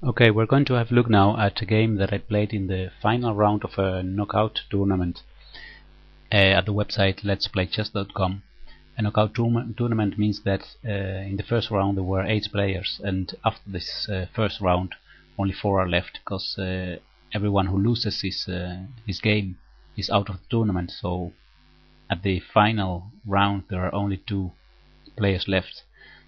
Okay, we're going to have a look now at a game that I played in the final round of a knockout tournament at the website letsplaychess.com. A knockout tournament means that in the first round there were 8 players, and after this first round only 4 are left, because everyone who loses his game is out of the tournament. So at the final round there are only 2 players left.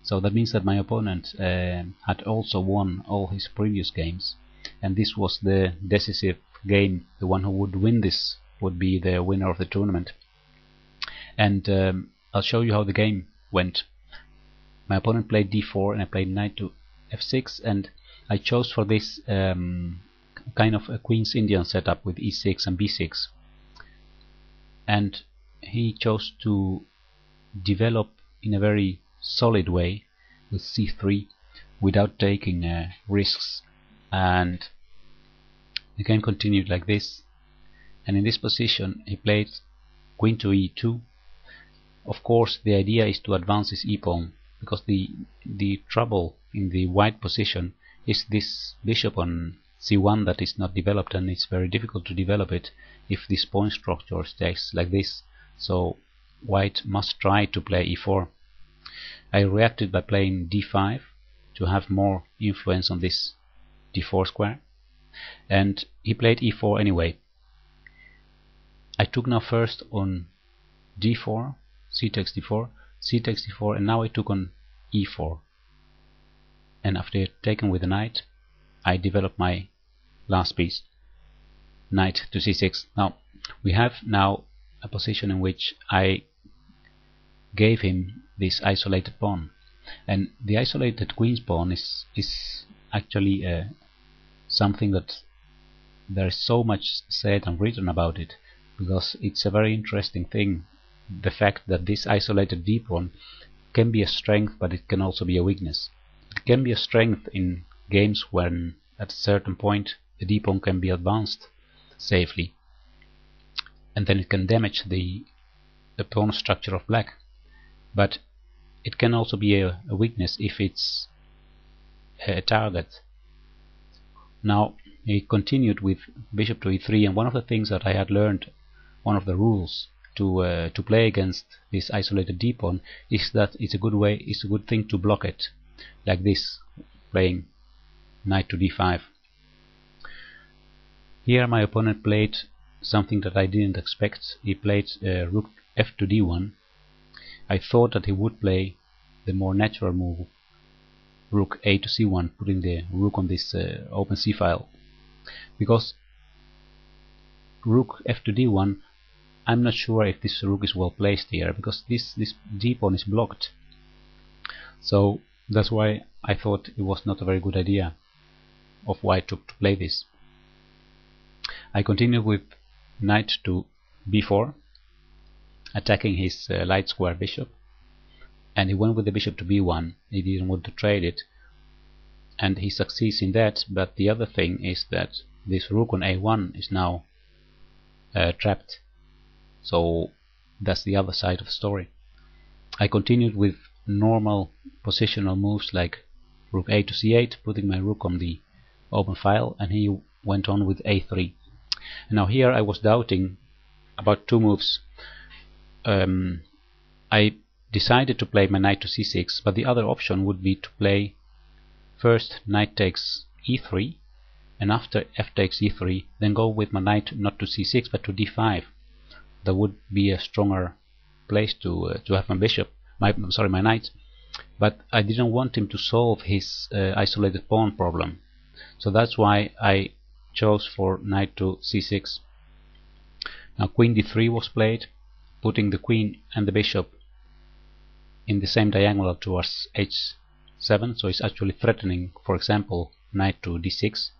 So that means that my opponent had also won all his previous games, and this was the decisive game. The one who would win this would be the winner of the tournament. And I'll show you how the game went. My opponent played d4 and I played knight to f6, and I chose for this kind of a Queen's Indian setup with e6 and b6, and he chose to develop in a very solid way with c3 without taking risks, and the game continued like this. And in this position he played queen to e2. Of course the idea is to advance his e-pawn, because the trouble in the white position is this bishop on c1 that is not developed, and it's very difficult to develop it if this pawn structure stays like this. So white must try to play e4. I reacted by playing d5 to have more influence on this d4 square, and he played e4 anyway. I took now first on d4, c takes d4, c takes d4, and now I took on e4. And after taking with the knight, I developed my last piece, knight to c6. Now we have now a position in which I gave him this isolated pawn, and the isolated queen's pawn is actually something that there is so much said and written about it, because it's a very interesting thing, the fact that this isolated d pawn can be a strength, but it can also be a weakness. It can be a strength in games when at a certain point the d pawn can be advanced safely, and then it can damage the pawn structure of black. But it can also be a weakness if it's a target. Now he continued with bishop to e3, and one of the things that I had learned, one of the rules to play against this isolated d pawn, is that it's a good thing to block it, like this, playing knight to d5. Here my opponent played something that I didn't expect. He played rook f to d1. I thought that he would play the more natural move, rook a to c1, putting the rook on this open c file, because rook f to d1, I'm not sure if this rook is well placed here, because this d pawn is blocked. So that's why I thought it was not a very good idea of white to play this. I continued with knight to b4, attacking his light square bishop, and he went with the bishop to b1. He didn't want to trade it, and he succeeds in that. But the other thing is that this rook on a1 is now trapped, so that's the other side of the story. I continued with normal positional moves like rook a to c8, putting my rook on the open file, and he went on with a3. And now here I was doubting about 2 moves. I decided to play my knight to c6, but the other option would be to play first knight takes e3, and after f takes e3, then go with my knight not to c6 but to d5. That would be a stronger place to have my bishop, my knight. But I didn't want him to solve his isolated pawn problem, so that's why I chose for knight to c6. Now queen d3 was played, putting the queen and the bishop in the same diagonal towards h7, so it's actually threatening, for example, knight to d6,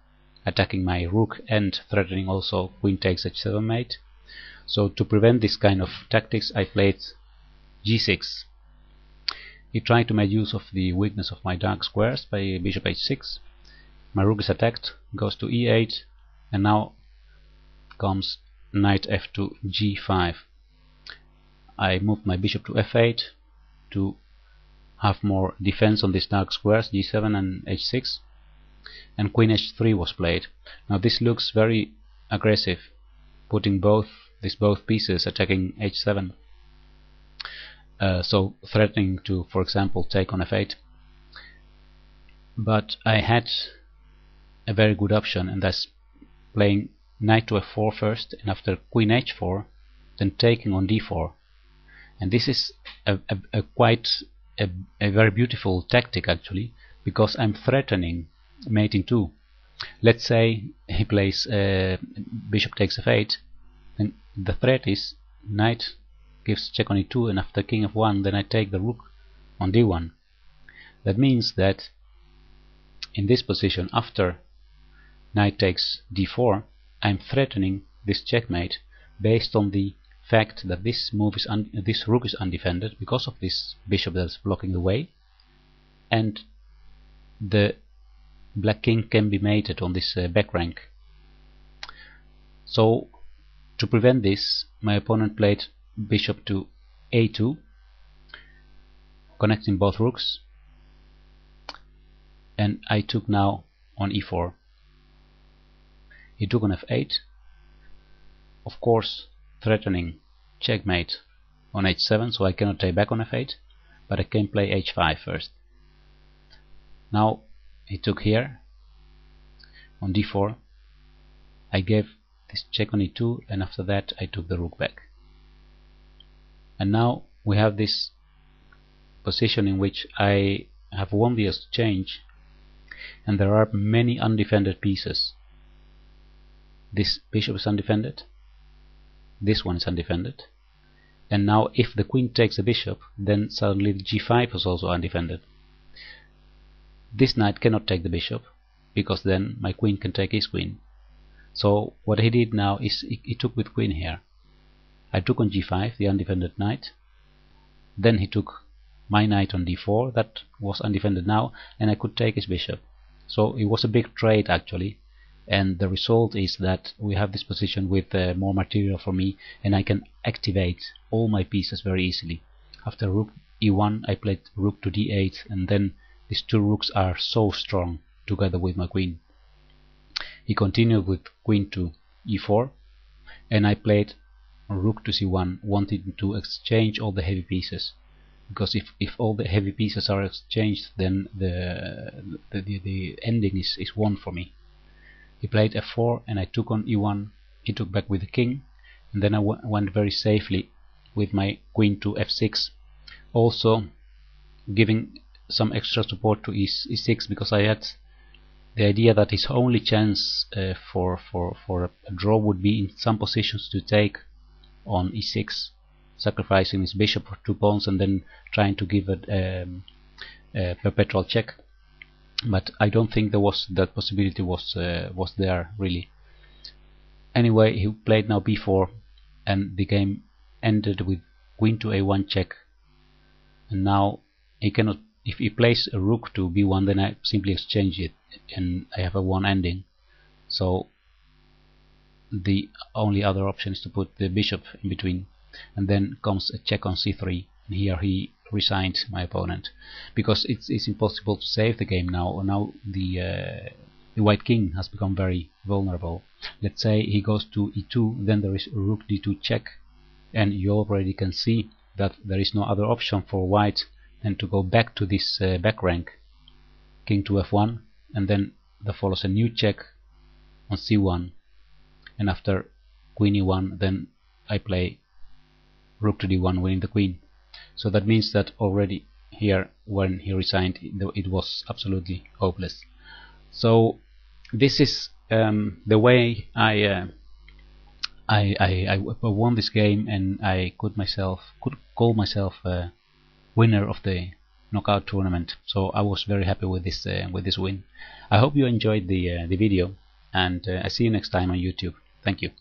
attacking my rook and threatening also queen takes h7 mate. So to prevent this kind of tactics, I played g6. He tried to make use of the weakness of my dark squares by bishop h6. My rook is attacked, goes to e8, and now comes knight f to g5. I moved my bishop to f8 to have more defense on these dark squares, g7 and h6. and queen h3 was played. Now this looks very aggressive, putting both pieces attacking h7, so threatening to, for example, take on f8. But I had a very good option, and that's playing knight to f4 first, and after queen h4 then taking on d4. And this is a very beautiful tactic actually, because I'm threatening mating 2. Let's say he plays bishop takes f8, then the threat is knight gives check on e2, and after king f1 then I take the rook on d1. That means that in this position, after knight takes d4, I'm threatening this checkmate based on the fact that this rook is undefended because of this bishop that's blocking the way, and the black king can be mated on this back rank. So to prevent this, my opponent played bishop to a2, connecting both rooks, and I took now on e4. He took on f8, of course threatening checkmate on h7, so I cannot take back on f8, but I can play h5 first. Now he took here on d4. I gave this check on e2, and after that I took the rook back. And now we have this position in which I have won the exchange, and there are many undefended pieces. This bishop is undefended, this one is undefended, and now if the queen takes the bishop, then suddenly the g5 is also undefended. This knight cannot take the bishop, because then my queen can take his queen. So what he did now is he took with queen here. I took on g5, the undefended knight, then he took my knight on d4, that was undefended now, and I could take his bishop. So it was a big trade actually, and the result is that we have this position with more material for me, and I can activate all my pieces very easily. After rook e1 I played rook to d8, and then these two rooks are so strong together with my queen. He continued with queen to e4, and I played rook to c1, wanting to exchange all the heavy pieces, because if all the heavy pieces are exchanged, then the ending is won for me. He played f4, and I took on e1. He took back with the king, and then I went very safely with my queen to f6, also giving some extra support to e6, because I had the idea that his only chance for a draw would be in some positions to take on e6, sacrificing his bishop for 2 pawns and then trying to give it a perpetual check. But I don't think there was that possibility was there really. Anyway, he played now b4, and the game ended with queen to a1 check. And now he cannot. If he plays a rook to b1, then I simply exchange it, and I have a 1 ending. So the only other option is to put the bishop in between, and then comes a check on c3. And here he resigned, my opponent, because it's impossible to save the game now. Now the white king has become very vulnerable. Let's say he goes to e2, then there is rook d2 check, and you already can see that there is no other option for white than to go back to this back rank, king to f1, and then there follows a new check on c1, and after queen e1 then I play rook to d1, winning the queen. So that means that already here, when he resigned, it was absolutely hopeless. So this is the way I won this game, and I could call myself a winner of the knockout tournament. So I was very happy with this win. I hope you enjoyed the video, and I see you next time on YouTube. Thank you.